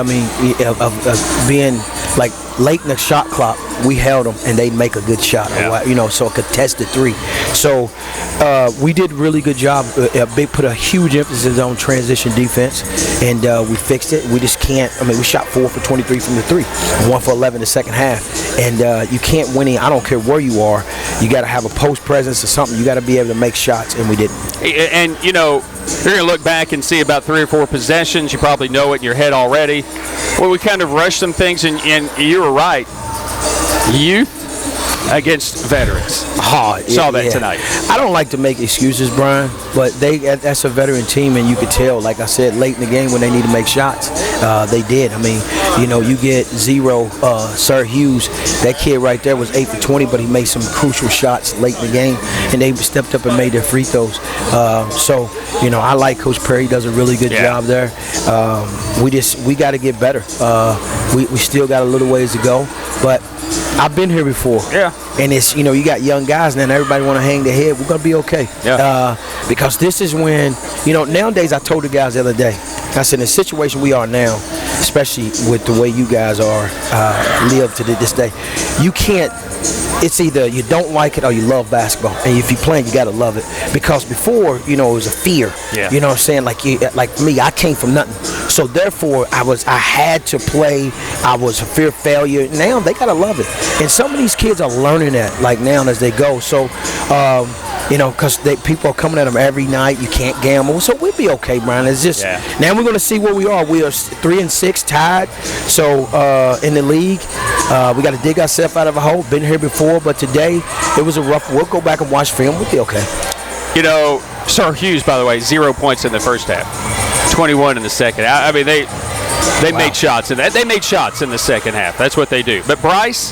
I mean, of being like late in the shot clock, we held them and they make a good shot, so a contested three. So we did a really good job. Put a huge emphasis on transition defense, and we fixed it. We just can't. I mean, we shot 4 for 23 from the three, 1 for 11 the second half, and you can't win. I don't care where you are. You got to have a post presence or something. You got to be able to make shots, and we didn't. And you're going to look back and see about 3 or 4 possessions. You probably know it in your head already. Well, we kind of rushed some things, and you were right. Youth against veterans. Saw that tonight. I don't like to make excuses, Brian, but that's a veteran team, and you could tell, like I said, late in the game when they need to make shots, they did. I mean, you get 0, Sir Hughes, that kid right there was 8 for 20, but he made some crucial shots late in the game, and they stepped up and made their free throws. I like Coach Perry. He does a really good job there. We got to get better. We still got a little ways to go, but I've been here before. Yeah. And it's, you got young guys now and everybody want to hang their head. We're going to be okay. Yeah. Because this is when, nowadays I told the guys the other day, I said, in the situation we are now, especially with the way you guys are, live to this day, you can't, it's either you don't like it or you love basketball. And if you're playing, you got to love it. Because before, it was a fear. Yeah. You know what I'm saying? Like me, I came from nothing. So therefore, I had to play. I was a fear of failure. Now they got to love it. And some of these kids are learning that, like now as they go. So, because people are coming at them every night. You can't gamble. So we'll be okay, Brian. It's just, now we're going to see where we are. We are 3-6 tied. So in the league, we got to dig ourselves out of a hole. Been here before, but today it was a rough. We'll go back and watch film. We'll be okay. Sir Hughes, by the way, 0 points in the first half, 21 in the second. I mean, they made shots in that. They made shots in the second half. That's what they do. But Bryce,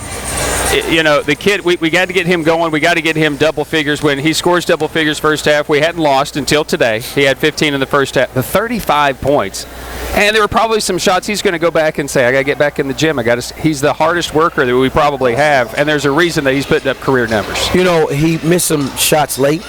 the kid, we got to get him going. We got to get him double figures. When he scores double figures first half, we hadn't lost until today. He had 15 in the first half. The 35 points. And there were probably some shots he's going to go back and say, I got to get back in the gym. He's the hardest worker that we probably have, and there's a reason that he's putting up career numbers. He missed some shots late,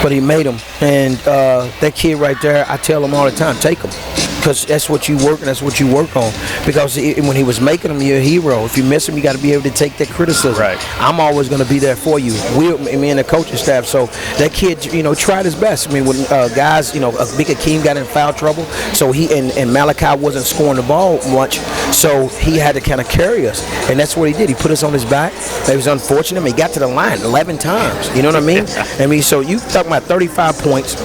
but he made them. And that kid right there, I tell him all the time, take them. Because that's what you work and that's what you work on. Because when he was making them, you're a hero. If you miss them, you got to be able to take that criticism. Right. I'm always going to be there for you. Me and the coaching staff. So that kid, tried his best. I mean, when guys, Big Akeem got in foul trouble, so he and Malachi wasn't scoring the ball much, so he had to kind of carry us, and that's what he did. He put us on his back. It was unfortunate. I mean, he got to the line 11 times. You know what I mean? I mean, so you talking about 35 points,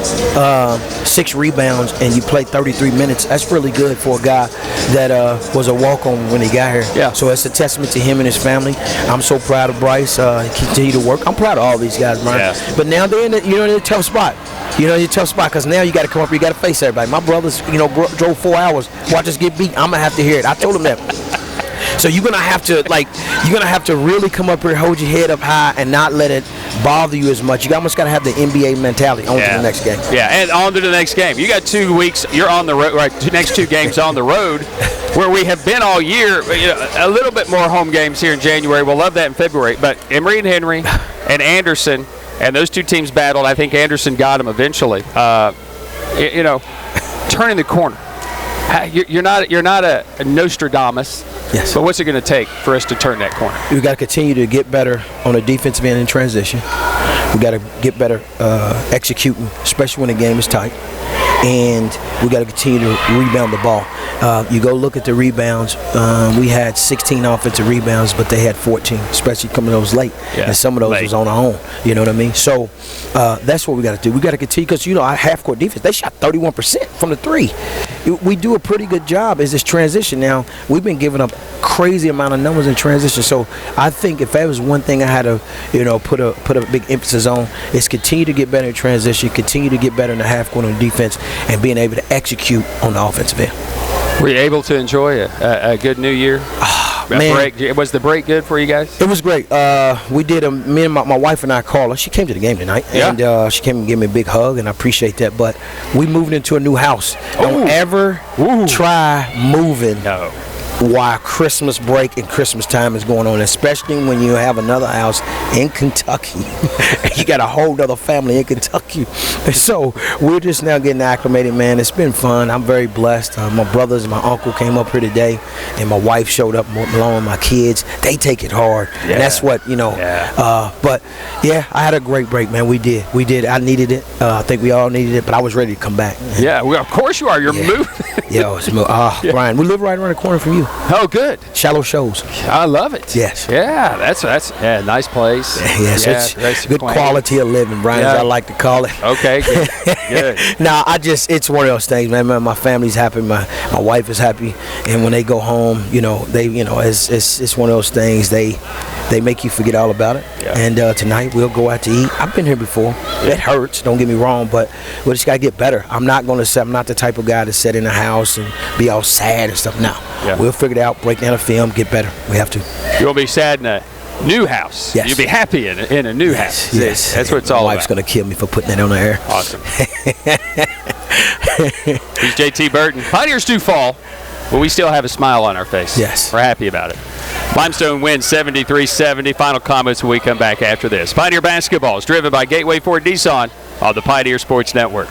6 rebounds, and you played 33 minutes. That's really good for a guy that was a walk-on when he got here. Yeah. So it's a testament to him and his family. I'm so proud of Bryce. He continue to work. I'm proud of all these guys, Brian. Yeah. But now they're in a tough spot. You're in a tough spot because now you got to come up here. You got to face everybody. My brothers, drove 4 hours. Watch us get beat. I'm gonna have to hear it. I told them that. So you're gonna have to really come up here, hold your head up high, and not let it bother you as much. You almost gotta have the NBA mentality on to the next game. Yeah, and on to the next game. You got 2 weeks. You're on the road, right? Next 2 games on the road, where we have been all year. A little bit more home games here in January. We'll love that in February. But Emory and Henry and Anderson, and those 2 teams battled. I think Anderson got them eventually. Turning the corner. You're not a Nostradamus. Yes. But what's it going to take for us to turn that corner? We got to continue to get better on the defensive end in transition. We got to get better executing, especially when the game is tight. And we got to continue to rebound the ball. You go look at the rebounds. We had 16 offensive rebounds, but they had 14, especially coming those late. Yeah, and some of those was on our own. You know what I mean? So that's what we got to do. We got to continue because, our half-court defense, they shot 31% from the 3. We do a pretty good job as this transition. Now, we've been giving up crazy amount of numbers in transition. So I think if that was one thing I had to, put a big emphasis on, is continue to get better in transition, continue to get better in the half-court on defense, and being able to execute on the offensive end. Were you able to enjoy a good New Year? Man, was the break good for you guys? It was great. We did me and my wife and I called her. She came to the game tonight, and she came and gave me a big hug, and I appreciate that. But we moved into a new house. Don't ever try moving why Christmas break and Christmas time is going on, especially when you have another house in Kentucky. You got a whole other family in Kentucky. And so we're just now getting acclimated, man. It's been fun. I'm very blessed. My brothers and my uncle came up here today, and my wife showed up along with my kids. They take it hard. Yeah. And that's what, but yeah, I had a great break, man. We did. I needed it. I think we all needed it, but I was ready to come back. Yeah, well, of course you are. You're moving. Brian, we live right around the corner from you. Oh, good. Shallow Shows. I love it. Yes. Yeah, that's nice place. Yes, it's good quality of living, Brian, as I like to call it. Okay, good. Good. Now, it's one of those things, man. My family's happy, my wife is happy, and when they go home, it's one of those things. They make you forget all about it. Yeah. And tonight we'll go out to eat. I've been here before. Yeah. It hurts. Don't get me wrong, but we just gotta get better. I'm not the type of guy to sit in the house and be all sad and stuff. No, we'll figure it out. Break down the film. Get better. We have to. You won't be sad in a new house. Yes. You'll be happy in a new house. Yes. That's what it's all about. My wife's gonna kill me for putting that on the air. Awesome. He's JT Burton. Pioneers do fall, but we still have a smile on our face. Yes. We're happy about it. Limestone wins 73-70. Final comments when we come back after this. Pioneer Basketball is driven by Gateway Ford Nissan on the Pioneer Sports Network.